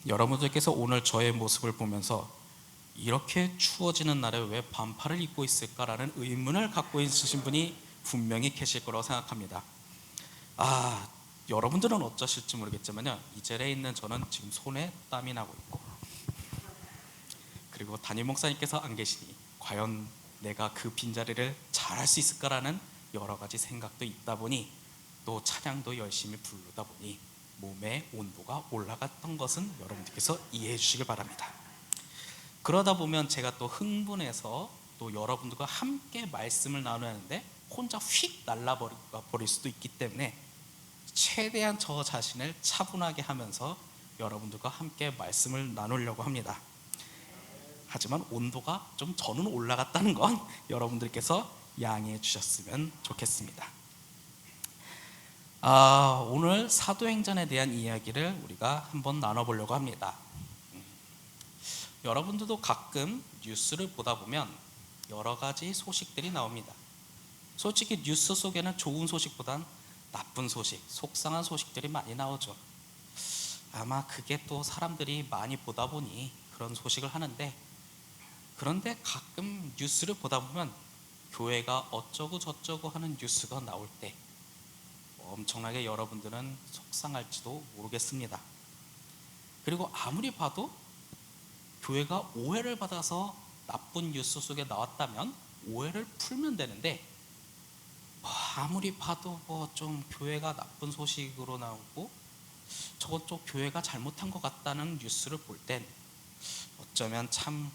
여러분들께서 오늘 저의 모습을 보면서 이렇게 추워지는 날에 왜 반팔을 입고 있을까라는 의문을 갖고 있으신 분이 분명히 계실 거라고 생각합니다. 여러분들은 어쩌실지 모르겠지만요, 이 자리에 있는 저는 지금 손에 땀이 나고 있고, 그리고 담임 목사님께서 안 계시니 과연 내가 그 빈자리를 잘할 수 있을까라는 여러 가지 생각도 있다 보니, 또 찬양도 열심히 부르다 보니 몸의 온도가 올라갔던 것은 여러분들께서 이해해 주시길 바랍니다. 그러다 보면 제가 또 흥분해서 또 여러분들과 함께 말씀을 나누는데 혼자 휙 날라버릴 수도 있기 때문에 최대한 저 자신을 차분하게 하면서 여러분들과 함께 말씀을 나누려고 합니다. 하지만 온도가 좀 저는 올라갔다는 건 여러분들께서 양해해 주셨으면 좋겠습니다. 오늘 사도행전에 대한 이야기를 우리가 한번 나눠보려고 합니다. 여러분들도 가끔 뉴스를 보다 보면 여러 가지 소식들이 나옵니다. 솔직히 뉴스 속에는 좋은 소식보단 나쁜 소식, 속상한 소식들이 많이 나오죠. 아마 그게 또 사람들이 많이 보다 보니 그런 소식을 하는데, 그런데 가끔 뉴스를 보다 보면 교회가 어쩌고 저쩌고 하는 뉴스가 나올 때 엄청나게 여러분들은 속상할지도 모르겠습니다. 그리고 아무리 봐도 교회가 오해를 받아서 나쁜 뉴스 속에 나왔다면 오해를 풀면 되는데, 아무리 봐도 좀 교회가 나쁜 소식으로 나오고 저건 좀 교회가 잘못한 것 같다는 뉴스를 볼 땐 어쩌면 참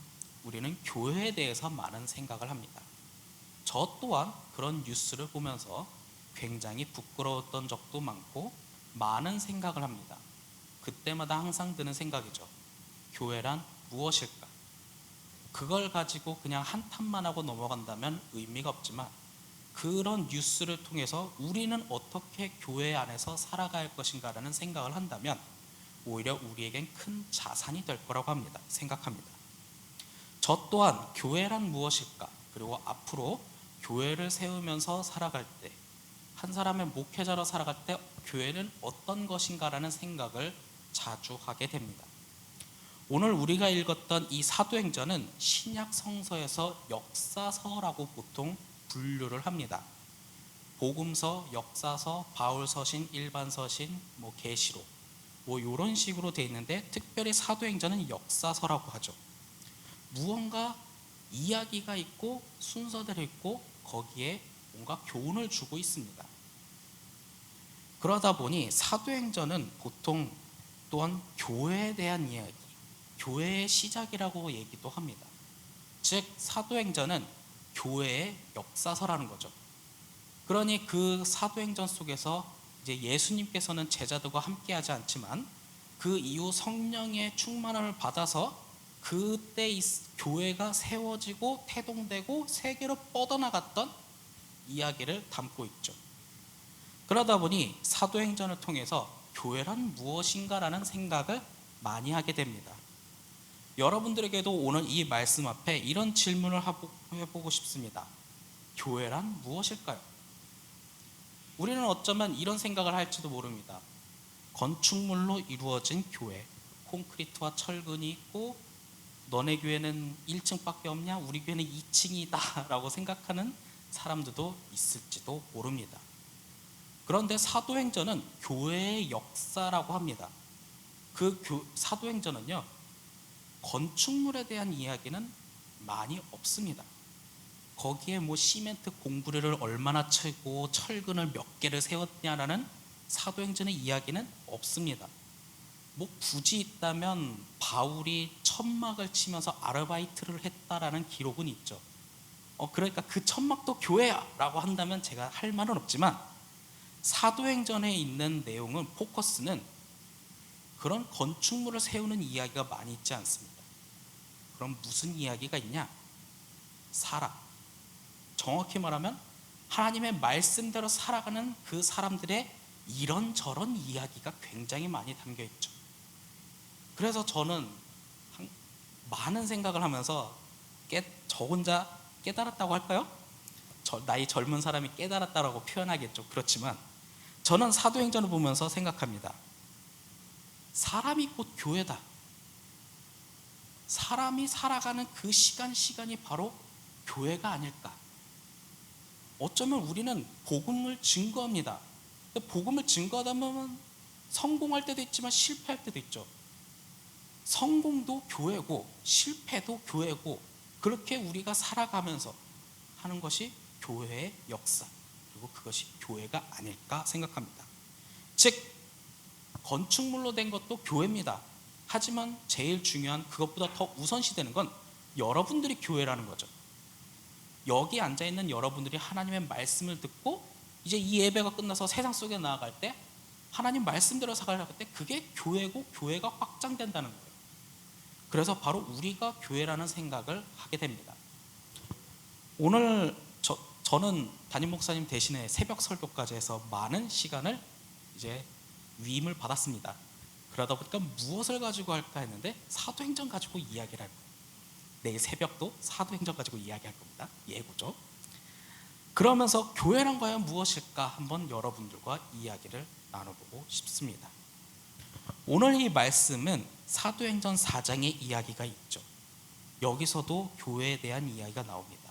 우리는 교회에 대해서 많은 생각을 합니다. 저 또한 그런 뉴스를 보면서 굉장히 부끄러웠던 적도 많고 많은 생각을 합니다. 그때마다 항상 드는 생각이죠. 교회란 무엇일까? 그걸 가지고 그냥 한탄만 하고 넘어간다면 의미가 없지만, 그런 뉴스를 통해서 우리는 어떻게 교회 안에서 살아갈 것인가라는 생각을 한다면 오히려 우리에겐 큰 자산이 될 거라고 생각합니다. 저 또한 교회란 무엇일까? 그리고 앞으로 교회를 세우면서 살아갈 때, 한 사람의 목회자로 살아갈 때 교회는 어떤 것인가라는 생각을 자주 하게 됩니다. 오늘 우리가 읽었던 이 사도행전은 신약 성서에서 역사서라고 보통 분류를 합니다. 복음서, 역사서, 바울서신, 일반서신, 계시록 이런 식으로 되어 있는데, 특별히 사도행전은 역사서라고 하죠. 무언가 이야기가 있고 순서대로 있고 거기에 뭔가 교훈을 주고 있습니다. 그러다 보니 사도행전은 보통 또한 교회에 대한 이야기, 교회의 시작이라고 얘기도 합니다. 즉 사도행전은 교회의 역사서라는 거죠. 그러니 그 사도행전 속에서 이제 예수님께서는 제자들과 함께하지 않지만 그 이후 성령의 충만함을 받아서 그때 이 교회가 세워지고 태동되고 세계로 뻗어나갔던 이야기를 담고 있죠. 그러다 보니 사도행전을 통해서 교회란 무엇인가라는 생각을 많이 하게 됩니다. 여러분들에게도 오늘 이 말씀 앞에 이런 질문을 해보고 싶습니다. 교회란 무엇일까요? 우리는 어쩌면 이런 생각을 할지도 모릅니다. 건축물로 이루어진 교회, 콘크리트와 철근이 있고 너네 교회는 1층밖에 없냐? 우리 교회는 2층이다 라고 생각하는 사람들도 있을지도 모릅니다. 그런데 사도행전은 교회의 역사라고 합니다. 그 사도행전은요, 건축물에 대한 이야기는 많이 없습니다. 거기에 시멘트 공구리를 얼마나 치고 철근을 몇 개를 세웠냐라는 사도행전의 이야기는 없습니다. 굳이 있다면 바울이 천막을 치면서 아르바이트를 했다라는 기록은 있죠. 그러니까 그 천막도 교회야 라고 한다면 제가 할 말은 없지만, 사도행전에 있는 내용은, 포커스는 그런 건축물을 세우는 이야기가 많이 있지 않습니다. 그럼 무슨 이야기가 있냐? 사람, 정확히 말하면 하나님의 말씀대로 살아가는 그 사람들의 이런저런 이야기가 굉장히 많이 담겨 있죠. 그래서 저는 많은 생각을 하면서 저 혼자 깨달았다고 할까요? 나이 젊은 사람이 깨달았다고 표현하겠죠. 그렇지만 저는 사도행전을 보면서 생각합니다. 사람이 곧 교회다. 사람이 살아가는 그 시간이 바로 교회가 아닐까. 어쩌면 우리는 복음을 증거합니다. 복음을 증거하다 보면 성공할 때도 있지만 실패할 때도 있죠. 성공도 교회고 실패도 교회고, 그렇게 우리가 살아가면서 하는 것이 교회의 역사, 그리고 그것이 교회가 아닐까 생각합니다. 즉 건축물로 된 것도 교회입니다. 하지만 제일 중요한, 그것보다 더 우선시되는 건 여러분들이 교회라는 거죠. 여기 앉아있는 여러분들이 하나님의 말씀을 듣고 이제 이 예배가 끝나서 세상 속에 나아갈 때 하나님 말씀대로 살아갈 때 그게 교회고 교회가 확장된다는 거예요. 그래서 바로 우리가 교회라는 생각을 하게 됩니다. 오늘 저는 담임 목사님 대신에 새벽 설교까지 해서 많은 시간을 이제 위임을 받았습니다. 그러다 보니까 무엇을 가지고 할까 했는데 사도행전 가지고 이야기를 할 거예요. 내일 새벽도 사도행전 가지고 이야기할 겁니다. 예고죠. 그러면서 교회란 과연 무엇일까 한번 여러분들과 이야기를 나눠보고 싶습니다. 오늘 이 말씀은 사도행전 4장의 이야기가 있죠. 여기서도 교회에 대한 이야기가 나옵니다.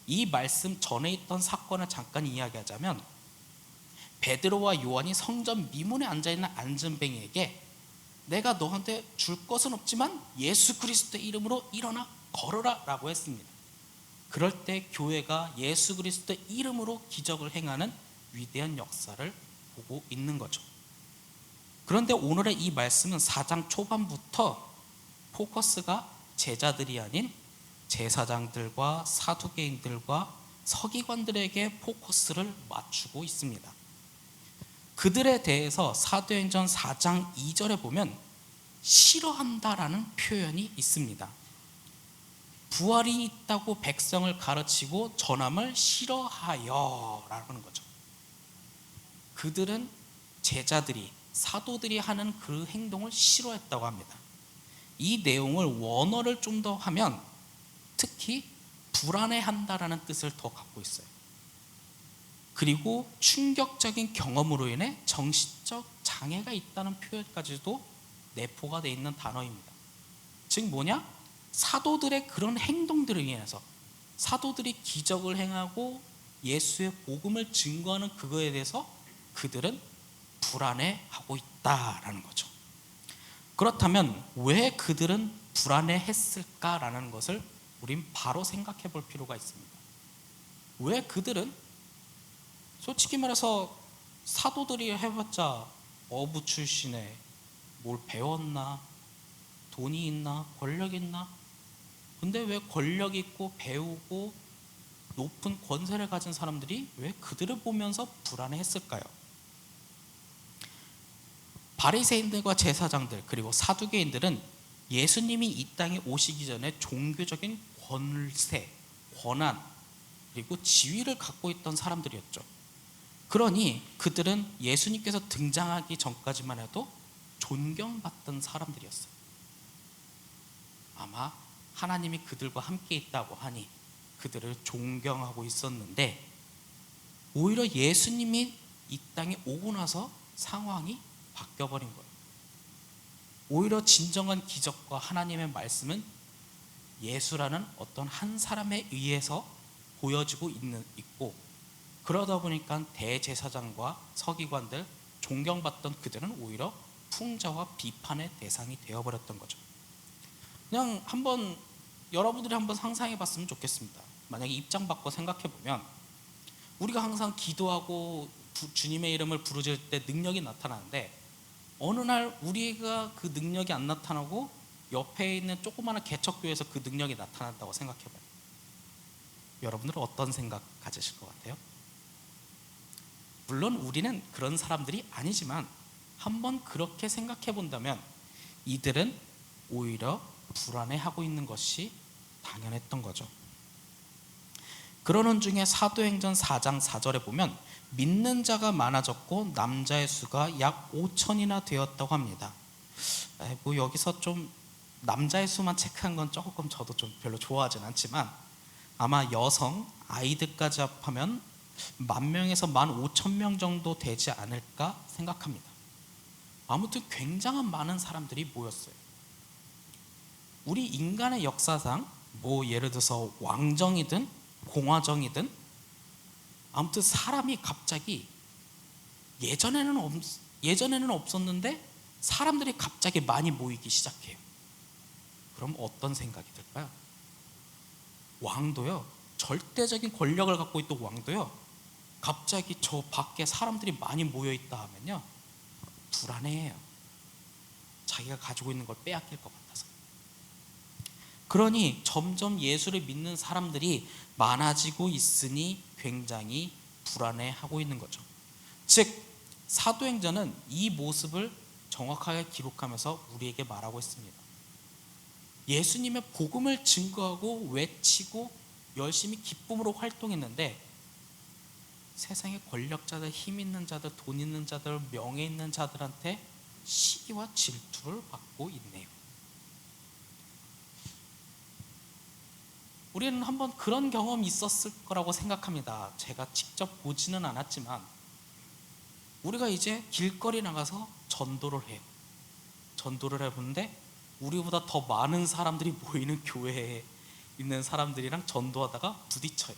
이 말씀 전에 있던 사건을 잠깐 이야기하자면, 베드로와 요한이 성전 미문에 앉아있는 안전뱅이에게 내가 너한테 줄 것은 없지만 예수 그리스도의 이름으로 일어나 걸어라 라고 했습니다. 그럴 때 교회가 예수 그리스도의 이름으로 기적을 행하는 위대한 역사를 보고 있는 거죠. 그런데 오늘의 이 말씀은 4장 초반부터 포커스가 제자들이 아닌 제사장들과 사두개인들과 서기관들에게 포커스를 맞추고 있습니다. 그들에 대해서 사도행전 4장 2절에 보면 싫어한다라는 표현이 있습니다. 부활이 있다고 백성을 가르치고 전함을 싫어하여 라는 거죠. 그들은 제자들이, 사도들이 하는 그 행동을 싫어했다고 합니다. 이 내용을 원어를 좀 더 하면 특히 불안해한다라는 뜻을 더 갖고 있어요. 그리고 충격적인 경험으로 인해 정신적 장애가 있다는 표현까지도 내포가 되어 있는 단어입니다. 즉 뭐냐? 사도들의 그런 행동들을 인해서, 사도들이 기적을 행하고 예수의 복음을 증거하는 그거에 대해서 그들은 불안해하고 있다라는 거죠. 그렇다면 왜 그들은 불안해했을까라는 것을 우린 바로 생각해 볼 필요가 있습니다. 왜 그들은, 솔직히 말해서 사도들이 해봤자 어부 출신에 뭘 배웠나, 돈이 있나, 권력 있나? 근데 왜 권력 있고 배우고 높은 권세를 가진 사람들이 왜 그들을 보면서 불안해했을까요? 바리새인들과 제사장들 그리고 사두개인들은 예수님이 이 땅에 오시기 전에 종교적인 권세, 권한 그리고 지위를 갖고 있던 사람들이었죠. 그러니 그들은 예수님께서 등장하기 전까지만 해도 존경받던 사람들이었어요. 아마 하나님이 그들과 함께 있다고 하니 그들을 존경하고 있었는데, 오히려 예수님이 이 땅에 오고 나서 상황이 바뀌어버린 거예요. 오히려 진정한 기적과 하나님의 말씀은 예수라는 어떤 한 사람에 의해서 보여지고 있고, 그러다 보니까 대제사장과 서기관들, 존경받던 그들은 오히려 풍자와 비판의 대상이 되어버렸던 거죠. 그냥 여러분들이 한번 상상해 봤으면 좋겠습니다. 만약에 입장 바꿔 생각해 보면, 우리가 항상 기도하고 주님의 이름을 부르짖을 때 능력이 나타나는데, 어느 날 우리가 그 능력이 안 나타나고 옆에 있는 조그마한 개척교회에서 그 능력이 나타난다고 생각해 봐요. 여러분들은 어떤 생각 가지실 것 같아요? 물론 우리는 그런 사람들이 아니지만 한번 그렇게 생각해 본다면 이들은 오히려 불안해하고 있는 것이 당연했던 거죠. 그러는 중에 사도행전 4장 4절에 보면 믿는 자가 많아졌고 남자의 수가 약 5천이나 되었다고 합니다. 여기서 좀 남자의 수만 체크한 건 조금 저도 좀 별로 좋아하진 않지만, 아마 여성, 아이들까지 합하면 10,000명에서 15,000명 정도 되지 않을까 생각합니다. 아무튼 굉장한 많은 사람들이 모였어요. 우리 인간의 역사상 뭐 예를 들어서 왕정이든 공화정이든 아무튼 사람이 갑자기 예전에는 없었는데 사람들이 갑자기 많이 모이기 시작해요. 그럼 어떤 생각이 들까요? 왕도요, 절대적인 권력을 갖고 있던 왕도요, 갑자기 저 밖에 사람들이 많이 모여 있다 하면요, 불안해해요. 자기가 가지고 있는 걸 빼앗길 것 같아서. 그러니 점점 예수를 믿는 사람들이 많아지고 있으니 굉장히 불안해하고 있는 거죠. 즉 사도행전은 이 모습을 정확하게 기록하면서 우리에게 말하고 있습니다. 예수님의 복음을 증거하고 외치고 열심히 기쁨으로 활동했는데 세상의 권력자들, 힘 있는 자들, 돈 있는 자들, 명예 있는 자들한테 시기와 질투를 받고 있네요. 우리는 한번 그런 경험이 있었을 거라고 생각합니다. 제가 직접 보지는 않았지만 우리가 이제 길거리 나가서 전도를 해요. 전도를 해보는데 우리보다 더 많은 사람들이 모이는 교회에 있는 사람들이랑 전도하다가 부딪혀요.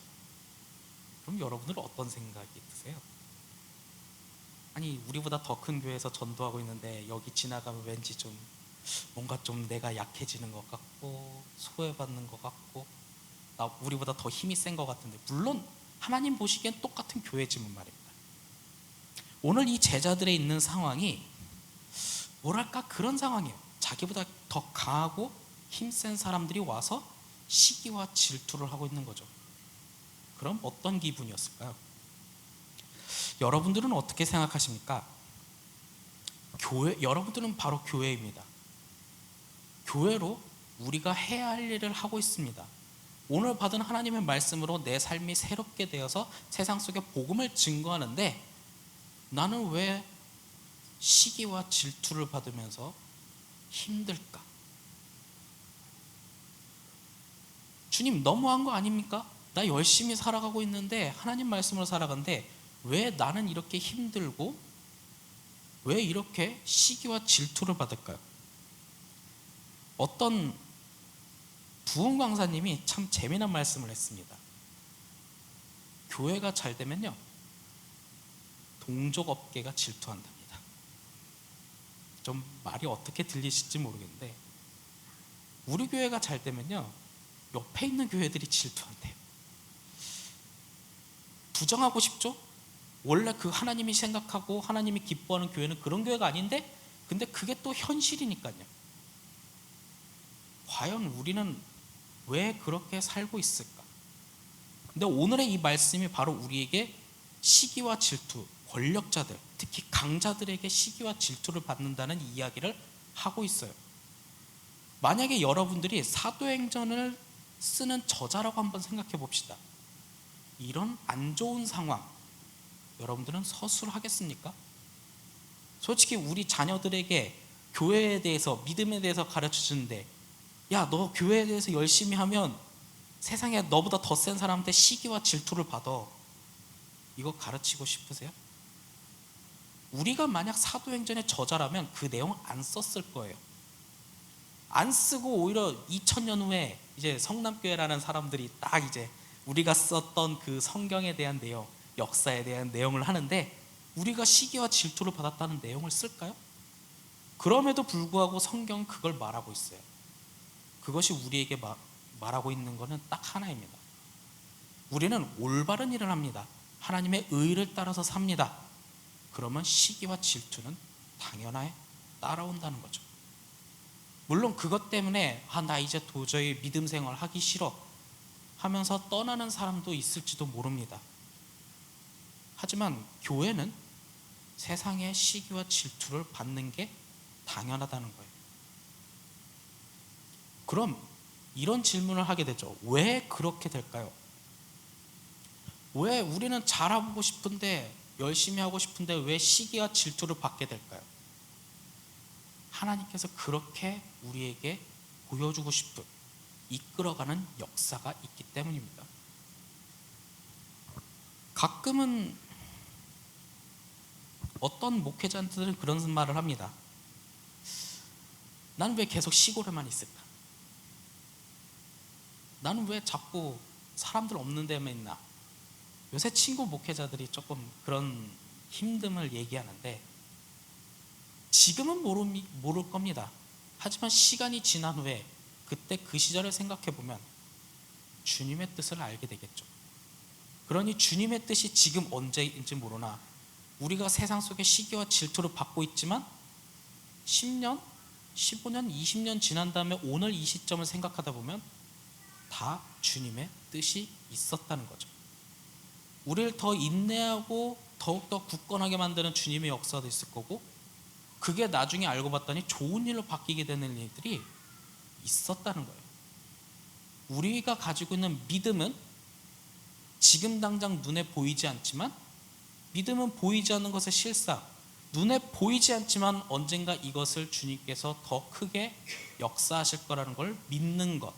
그럼 여러분들은 어떤 생각이 드세요? 아니, 우리보다 더 큰 교회에서 전도하고 있는데 여기 지나가면 왠지 좀 뭔가 좀 내가 약해지는 것 같고 소외받는 것 같고 우리보다 더 힘이 센 것 같은데, 물론 하나님 보시기엔 똑같은 교회지만 말입니다. 오늘 이 제자들의 있는 상황이 뭐랄까 그런 상황이에요. 자기보다 더 강하고 힘센 사람들이 와서 시기와 질투를 하고 있는 거죠. 그럼 어떤 기분이었을까요? 여러분들은 어떻게 생각하십니까? 여러분들은 바로 교회입니다. 교회로 우리가 해야 할 일을 하고 있습니다. 오늘 받은 하나님의 말씀으로 내 삶이 새롭게 되어서 세상 속에 복음을 증거하는데 나는 왜 시기와 질투를 받으면서 힘들까? 주님, 너무한 거 아닙니까? 나 열심히 살아가고 있는데 하나님 말씀으로 살아가는데 왜 나는 이렇게 힘들고 왜 이렇게 시기와 질투를 받을까요? 어떤 부흥 강사님이 참 재미난 말씀을 했습니다. 교회가 잘 되면요, 동족업계가 질투한답니다. 좀 말이 어떻게 들리실지 모르겠는데 우리 교회가 잘 되면요, 옆에 있는 교회들이 질투한대요. 부정하고 싶죠? 원래 그 하나님이 생각하고 하나님이 기뻐하는 교회는 그런 교회가 아닌데, 근데 그게 또 현실이니까요. 과연 우리는 왜 그렇게 살고 있을까? 근데 오늘의 이 말씀이 바로 우리에게 시기와 질투, 권력자들, 특히 강자들에게 시기와 질투를 받는다는 이야기를 하고 있어요. 만약에 여러분들이 사도행전을 쓰는 저자라고 한번 생각해 봅시다. 이런 안 좋은 상황, 여러분들은 서술하겠습니까? 솔직히 우리 자녀들에게 교회에 대해서, 믿음에 대해서 가르쳐 주는데, 야, 너 교회에 대해서 열심히 하면 세상에 너보다 더 센 사람한테 시기와 질투를 받아, 이거 가르치고 싶으세요? 우리가 만약 사도행전의 저자라면 그 내용 안 썼을 거예요. 안 쓰고 오히려 2000년 후에 이제 성남교회라는 사람들이 딱 이제 우리가 썼던 그 성경에 대한 내용, 역사에 대한 내용을 하는데 우리가 시기와 질투를 받았다는 내용을 쓸까요? 그럼에도 불구하고 성경은 그걸 말하고 있어요. 그것이 우리에게 말하고 있는 것은 딱 하나입니다. 우리는 올바른 일을 합니다. 하나님의 의를 따라서 삽니다. 그러면 시기와 질투는 당연하게 따라온다는 거죠. 물론 그것 때문에 나 이제 도저히 믿음 생활 하기 싫어 하면서 떠나는 사람도 있을지도 모릅니다. 하지만 교회는 세상의 시기와 질투를 받는 게 당연하다는 거예요. 그럼 이런 질문을 하게 되죠. 왜 그렇게 될까요? 왜 우리는 잘하고 싶은데, 열심히 하고 싶은데 왜 시기와 질투를 받게 될까요? 하나님께서 그렇게 우리에게 보여주고 싶은, 이끌어가는 역사가 있기 때문입니다. 가끔은 어떤 목회자들은 그런 말을 합니다. 난 왜 계속 시골에만 있을까? 나는 왜 자꾸 사람들 없는 데만 있나? 요새 친구 목회자들이 조금 그런 힘듦을 얘기하는데, 지금은 모를 겁니다. 하지만 시간이 지난 후에 그때 그 시절을 생각해 보면 주님의 뜻을 알게 되겠죠. 그러니 주님의 뜻이 지금 언제인지 모르나 우리가 세상 속의 시기와 질투를 받고 있지만 10년, 15년, 20년 지난 다음에 오늘 이 시점을 생각하다 보면 다 주님의 뜻이 있었다는 거죠. 우리를 더 인내하고 더욱더 굳건하게 만드는 주님의 역사도 있을 거고, 그게 나중에 알고 봤더니 좋은 일로 바뀌게 되는 일들이 있었다는 거예요. 우리가 가지고 있는 믿음은 지금 당장 눈에 보이지 않지만, 믿음은 보이지 않는 것의 실상, 눈에 보이지 않지만 언젠가 이것을 주님께서 더 크게 역사하실 거라는 걸 믿는 것,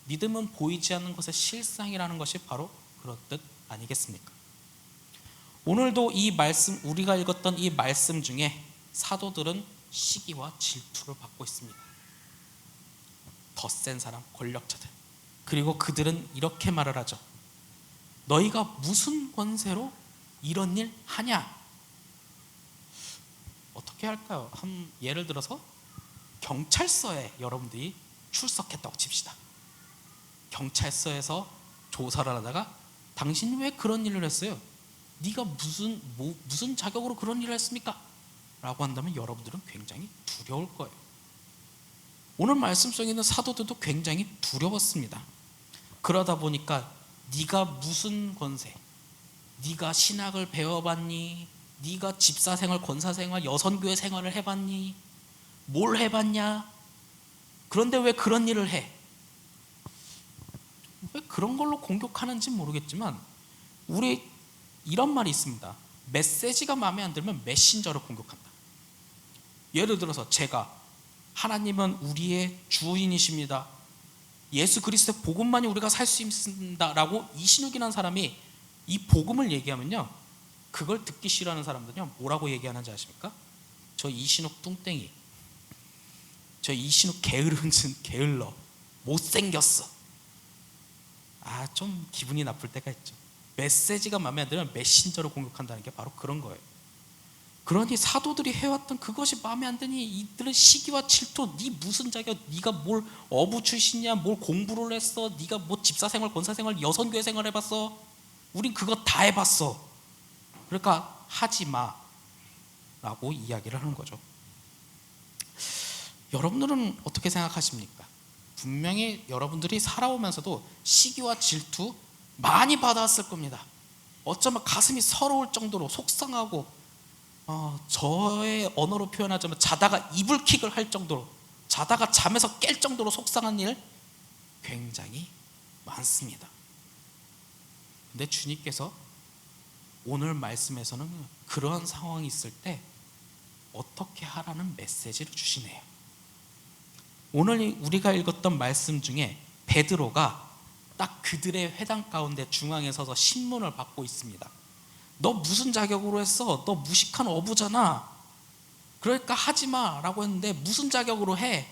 믿음은 보이지 않는 것의 실상이라는 것이 바로 그런 뜻 아니겠습니까? 오늘도 이 말씀, 우리가 읽었던 이 말씀 중에 사도들은 시기와 질투를 받고 있습니다. 더 센 사람, 권력자들. 그리고 그들은 이렇게 말을 하죠. 너희가 무슨 권세로 이런 일 하냐? 어떻게 할까요? 한 예를 들어서 경찰서에 여러분들이 출석했다고 칩시다. 경찰서에서 조사를 하다가 당신 왜 그런 일을 했어요? 네가 무슨 자격으로 그런 일을 했습니까? 라고 한다면 여러분들은 굉장히 두려울 거예요. 오늘 말씀 속에 있는 사도들도 굉장히 두려웠습니다. 그러다 보니까 네가 무슨 권세, 네가 신학을 배워봤니? 네가 집사생활, 권사생활, 여선교회 생활을 해봤니? 뭘 해봤냐? 그런데 왜 그런 일을 해? 왜 그런 걸로 공격하는지 모르겠지만 우리 이런 말이 있습니다. 메시지가 마음에 안 들면 메신저를 공격한다. 예를 들어서 제가 하나님은 우리의 주인이십니다. 예수 그리스도의 복음만이 우리가 살 수 있습니다 라고 이신욱이라는 사람이 이 복음을 얘기하면요, 그걸 듣기 싫어하는 사람들은요 뭐라고 얘기하는지 아십니까? 저 이신욱 뚱땡이, 저 이신욱 게을러, 못생겼어. 좀 기분이 나쁠 때가 있죠. 메시지가 마음에 안 들면 메신저로 공격한다는 게 바로 그런 거예요. 그러니 사도들이 해왔던 그것이 마음에 안 드니 이들은 시기와 질투, 네 무슨 자격, 네가 뭘 어부 출신이야, 뭘 공부를 했어, 네가 뭐 집사생활, 권사생활, 여선교회 생활 해봤어, 우린 그거 다 해봤어, 그러니까 하지마 라고 이야기를 하는 거죠. 여러분들은 어떻게 생각하십니까? 분명히 여러분들이 살아오면서도 시기와 질투 많이 받아왔을 겁니다. 어쩌면 가슴이 서러울 정도로 속상하고, 저의 언어로 표현하자면 자다가 이불킥을 할 정도로, 자다가 잠에서 깰 정도로 속상한 일 굉장히 많습니다. 근데 주님께서 오늘 말씀에서는 그러한 상황이 있을 때 어떻게 하라는 메시지를 주시네요. 오늘 우리가 읽었던 말씀 중에 베드로가 딱 그들의 회당 가운데 중앙에 서서 신문을 받고 있습니다. 너 무슨 자격으로 했어? 너 무식한 어부잖아. 그러니까 하지마 라고 했는데 무슨 자격으로 해?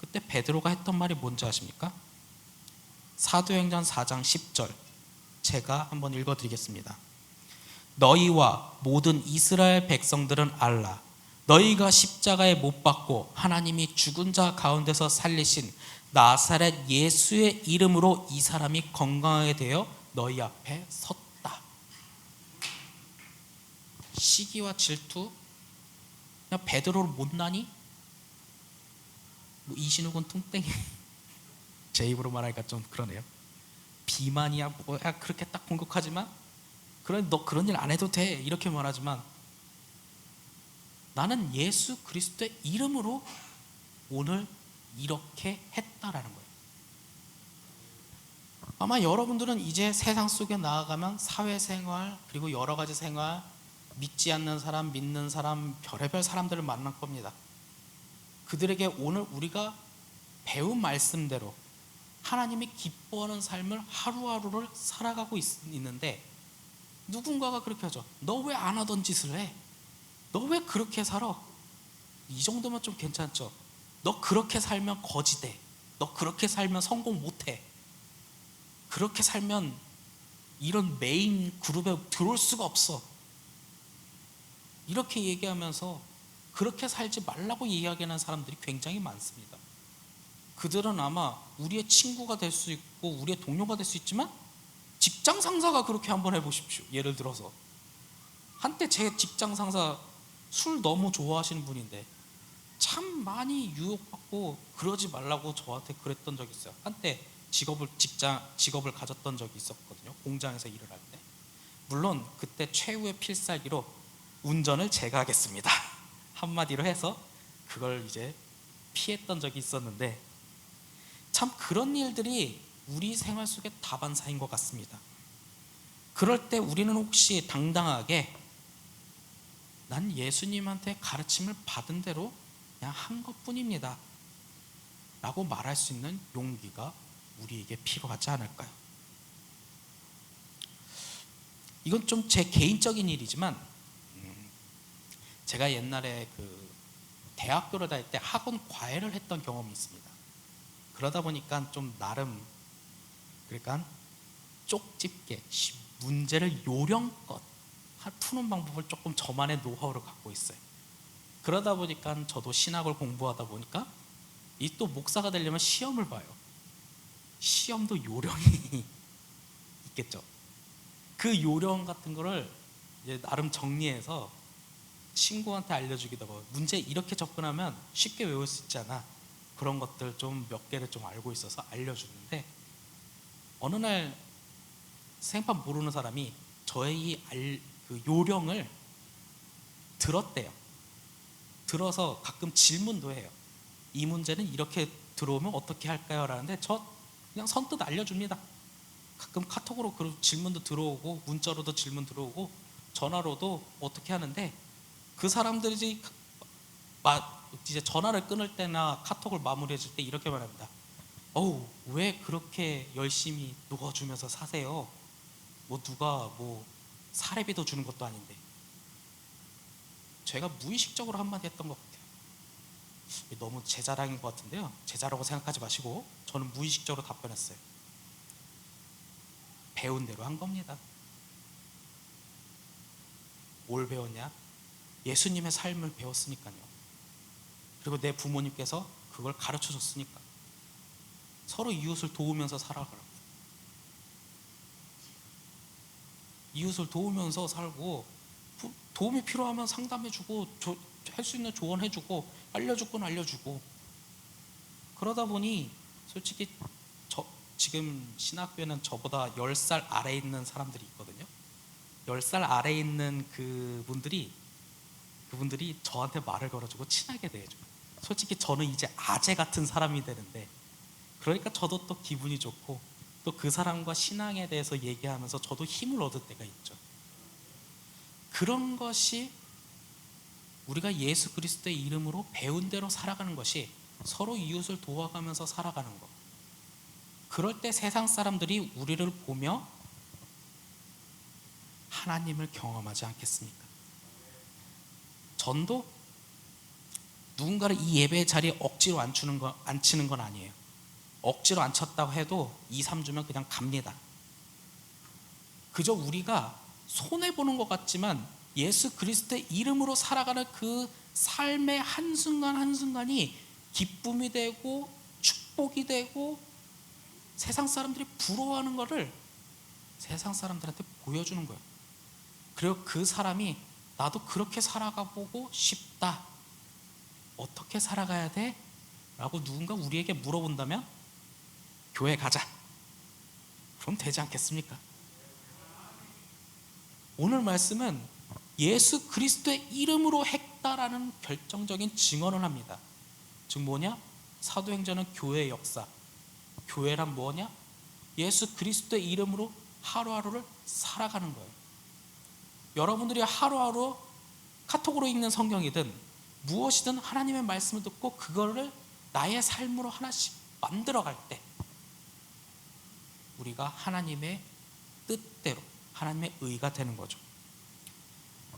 그때 베드로가 했던 말이 뭔지 아십니까? 사도행전 4장 10절 제가 한번 읽어드리겠습니다. 너희와 모든 이스라엘 백성들은 알라. 너희가 십자가에 못 박고 하나님이 죽은 자 가운데서 살리신 나사렛 예수의 이름으로 이 사람이 건강하게 되어 너희 앞에 섰다. 시기와 질투, 그냥 베드로를 못나니? 이신욱은 뚱땡이. 제 입으로 말하니까 좀 그러네요. 비만이야 뭐야 그렇게 딱 공격하지만, 그래 너 그런 일 안 해도 돼 이렇게 말하지만, 나는 예수 그리스도의 이름으로 오늘 이렇게 했다라는 거예요. 아마 여러분들은 이제 세상 속에 나아가면 사회생활, 그리고 여러 가지 생활, 믿지 않는 사람, 믿는 사람, 별의별 사람들을 만날 겁니다. 그들에게 오늘 우리가 배운 말씀대로 하나님이 기뻐하는 삶을 하루하루를 살아가고 있는데, 누군가가 그렇게 하죠. 너 왜 안 하던 짓을 해? 너 왜 그렇게 살아? 이 정도면 좀 괜찮죠. 너 그렇게 살면 거지돼. 너 그렇게 살면 성공 못해. 그렇게 살면 이런 메인 그룹에 들어올 수가 없어. 이렇게 얘기하면서 그렇게 살지 말라고 이야기하는 사람들이 굉장히 많습니다. 그들은 아마 우리의 친구가 될 수 있고 우리의 동료가 될 수 있지만 직장 상사가 그렇게 한번 해보십시오. 예를 들어서 한때 제 직장 상사 술 너무 좋아하시는 분인데 참 많이 유혹받고 그러지 말라고 저한테 그랬던 적이 있어요. 한때 직업을 가졌던 적이 있었거든요. 공장에서 일을 할 때. 물론 그때 최후의 필살기로 운전을 제가 하겠습니다 한마디로 해서 그걸 이제 피했던 적이 있었는데, 참 그런 일들이 우리 생활 속의 다반사인 것 같습니다. 그럴 때 우리는 혹시 당당하게 난 예수님한테 가르침을 받은 대로 그냥 한 것뿐입니다 라고 말할 수 있는 용기가 우리에게 필요하지 않을까요? 이건 좀 제 개인적인 일이지만 제가 옛날에 대학교를 다닐 때 학원 과외를 했던 경험이 있습니다. 그러다 보니까 좀 나름 그러니까 쪽집게 문제를 요령껏 푸는 방법을 조금 저만의 노하우를 갖고 있어요. 그러다 보니까 저도 신학을 공부하다 보니까 이 또 목사가 되려면 시험을 봐요. 시험도 요령이 있겠죠. 그 요령 같은 거를 이제 나름 정리해서 친구한테 알려주기도 하고, 문제 이렇게 접근하면 쉽게 외울 수 있잖아. 그런 것들 좀 몇 개를 좀 알고 있어서 알려주는데, 어느 날 생판 모르는 사람이 저의 그 요령을 들었대요. 들어서 가끔 질문도 해요. 이 문제는 이렇게 들어오면 어떻게 할까요? 라는데 저 그냥 선뜻 알려줍니다. 가끔 카톡으로 그 질문도 들어오고 문자로도 질문 들어오고 전화로도 어떻게 하는데, 그 사람들이 이제 전화를 끊을 때나 카톡을 마무리해 줄 때 이렇게 말합니다. 어우, 왜 그렇게 열심히 녹아주면서 사세요? 뭐 누가 뭐 사례비도 주는 것도 아닌데. 제가 무의식적으로 한마디 했던 것 같아요. 너무 제 자랑인 것 같은데요, 제 자랑이라고 생각하지 마시고 저는 무의식적으로 답변했어요. 배운 대로 한 겁니다. 뭘 배웠냐? 예수님의 삶을 배웠으니까요. 그리고 내 부모님께서 그걸 가르쳐 줬으니까. 서로 이웃을 도우면서 살아가라고. 이웃을 도우면서 살고, 도움이 필요하면 상담해주고 할 수 있는 조언해주고 알려줄 건 알려주고. 그러다 보니 솔직히 지금 신학교에는 저보다 10살 아래에 있는 사람들이 있거든요. 10살 아래에 있는 그분들이 저한테 말을 걸어주고 친하게 대해줘요. 솔직히 저는 이제 아재 같은 사람이 되는데, 그러니까 저도 또 기분이 좋고 또 그 사람과 신앙에 대해서 얘기하면서 저도 힘을 얻을 때가 있죠. 그런 것이 우리가 예수 그리스도의 이름으로 배운 대로 살아가는 것이 서로 이웃을 도와가면서 살아가는 것. 그럴 때 세상 사람들이 우리를 보며 하나님을 경험하지 않겠습니까? 전도 누군가를 이 예배의 자리에 억지로 앉히는 건 아니에요. 억지로 앉혔다고 해도 2, 3주면 그냥 갑니다. 그저 우리가 손해보는 것 같지만 예수 그리스도의 이름으로 살아가는 그 삶의 한순간 한순간이 기쁨이 되고 축복이 되고 세상 사람들이 부러워하는 것을 세상 사람들한테 보여주는 거예요. 그리고 그 사람이 나도 그렇게 살아가보고 싶다. 어떻게 살아가야 돼? 라고 누군가 우리에게 물어본다면 교회 가자. 그럼 되지 않겠습니까? 오늘 말씀은 예수 그리스도의 이름으로 했다라는 결정적인 증언을 합니다. 즉 뭐냐? 사도행전은 교회의 역사. 교회란 뭐냐? 예수 그리스도의 이름으로 하루하루를 살아가는 거예요. 여러분들이 하루하루 카톡으로 읽는 성경이든 무엇이든 하나님의 말씀을 듣고 그거를 나의 삶으로 하나씩 만들어갈 때 우리가 하나님의 뜻대로 하나님의 의가 되는 거죠.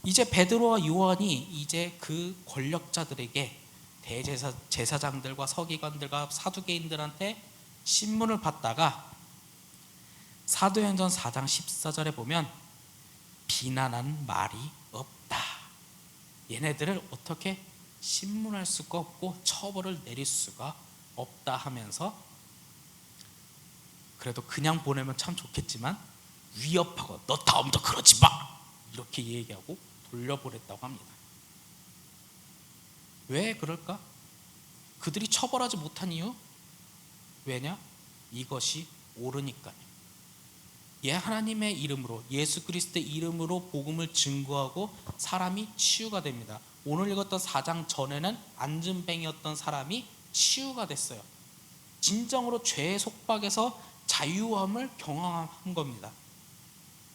이제 베드로와 요한이 이제 그 권력자들에게 대제사장들과 서기관들과 사두개인들한테 신문을 받다가 사도행전 4장 14절에 보면 비난한 말이 없다. 얘네들을 어떻게 신문할 수가 없고 처벌을 내릴 수가 없다 하면서, 그래도 그냥 보내면 참 좋겠지만 위협하고 너 다음부터 그러지 마 이렇게 얘기하고 돌려보냈다고 합니다. 왜 그럴까? 그들이 처벌하지 못한 이유? 왜냐? 이것이 옳으니까요. 하나님의 이름으로, 예수 그리스도의 이름으로 복음을 증거하고 사람이 치유가 됩니다. 오늘 읽었던 4장 전에는 안진뱅이였던 사람이 치유가 됐어요. 진정으로 죄의 속박에서 자유함을 경험한 겁니다.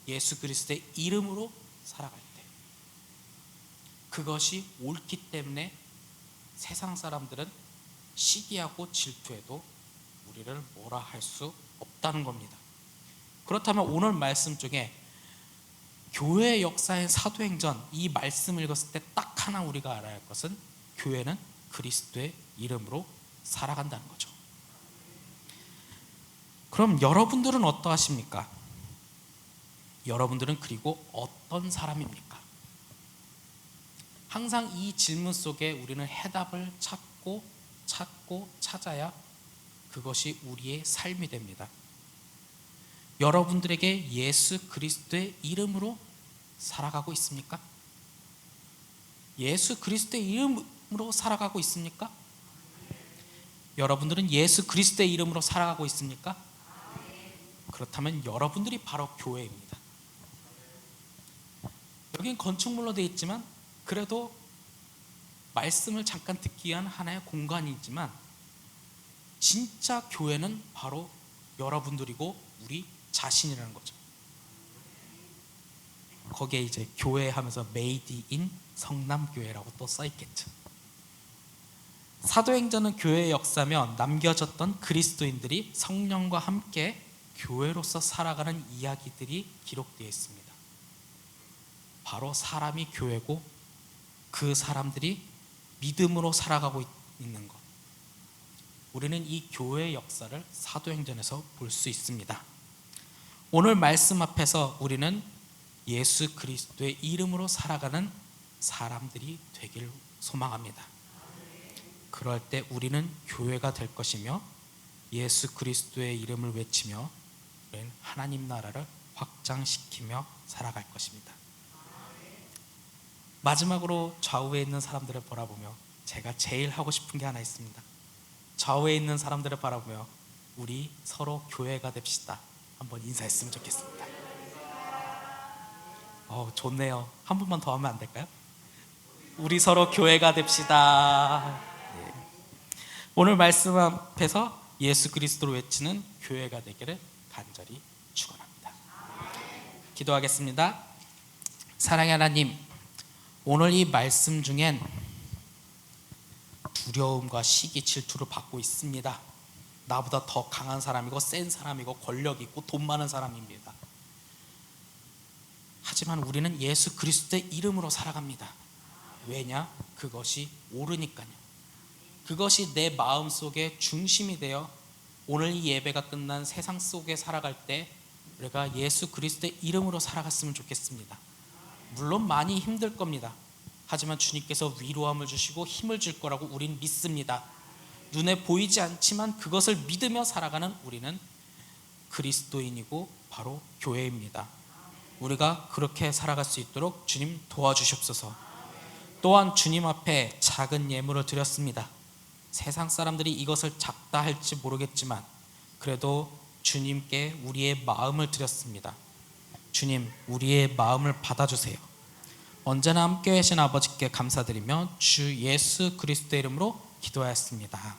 예수 그리스도의 이름으로 살아갈 때. 그것이 옳기 때문에 세상 사람들은 시기하고 질투해도 우리를 뭐라 할 수 없다는 겁니다. 그렇다면 오늘 말씀 중에 교회의 역사인 사도행전, 이 말씀을 읽었을 때 딱 하나 우리가 알아야 할 것은 교회는 그리스도의 이름으로 살아간다는 거죠. 그럼 여러분들은 어떠하십니까? 여러분들은 그리고 어떤 사람입니까? 항상 이 질문 속에 우리는 해답을 찾고 찾아야 그것이 우리의 삶이 됩니다. 여러분들에게 예수 그리스도의 이름으로 살아가고 있습니까? 예수 그리스도의 이름으로 살아가고 있습니까? 여러분들은 예수 그리스도의 이름으로 살아가고 있습니까? 그렇다면 여러분들이 바로 교회입니다. 여긴 건축물로 되어 있지만 그래도 말씀을 잠깐 듣기 위한 하나의 공간이지만 진짜 교회는 바로 여러분들이고 우리 자신이라는 거죠. 거기에 이제 교회 하면서 메이드 인 성남교회라고 또 써있겠죠. 사도행전은 교회의 역사며 남겨졌던 그리스도인들이 성령과 함께 교회로서 살아가는 이야기들이 기록되어 있습니다. 바로 사람이 교회고 그 사람들이 믿음으로 살아가고 있는 것, 우리는 이 교회의 역사를 사도행전에서 볼 수 있습니다. 오늘 말씀 앞에서 우리는 예수 그리스도의 이름으로 살아가는 사람들이 되길 소망합니다. 그럴 때 우리는 교회가 될 것이며 예수 그리스도의 이름을 외치며 우리는 하나님 나라를 확장시키며 살아갈 것입니다. 마지막으로 좌우에 있는 사람들을 바라보며 제가 제일 하고 싶은 게 하나 있습니다. 좌우에 있는 사람들을 바라보며 우리 서로 교회가 됩시다. 한번 인사했으면 좋겠습니다. 좋네요. 한 번만 더 하면 안 될까요? 우리 서로 교회가 됩시다. 네. 오늘 말씀 앞에서 예수 그리스도로 외치는 교회가 되기를 간절히 축원합니다. 기도하겠습니다. 사랑의 하나님, 오늘 이 말씀 중엔 두려움과 시기, 질투를 받고 있습니다. 나보다 더 강한 사람이고 센 사람이고 권력 있고 돈 많은 사람입니다. 하지만 우리는 예수 그리스도의 이름으로 살아갑니다. 왜냐? 그것이 옳으니까요. 그것이 내 마음속에 중심이 되어 오늘 이 예배가 끝난 세상 속에 살아갈 때 우리가 예수 그리스도의 이름으로 살아갔으면 좋겠습니다. 물론 많이 힘들 겁니다. 하지만 주님께서 위로함을 주시고 힘을 줄 거라고 우린 믿습니다. 눈에 보이지 않지만 그것을 믿으며 살아가는 우리는 그리스도인이고 바로 교회입니다. 우리가 그렇게 살아갈 수 있도록 주님 도와주시옵소서. 또한 주님 앞에 작은 예물을 드렸습니다. 세상 사람들이 이것을 작다 할지 모르겠지만 그래도 주님께 우리의 마음을 드렸습니다. 주님, 우리의 마음을 받아주세요. 언제나 함께 하신 아버지께 감사드리며 주 예수 그리스도의 이름으로 기도하였습니다.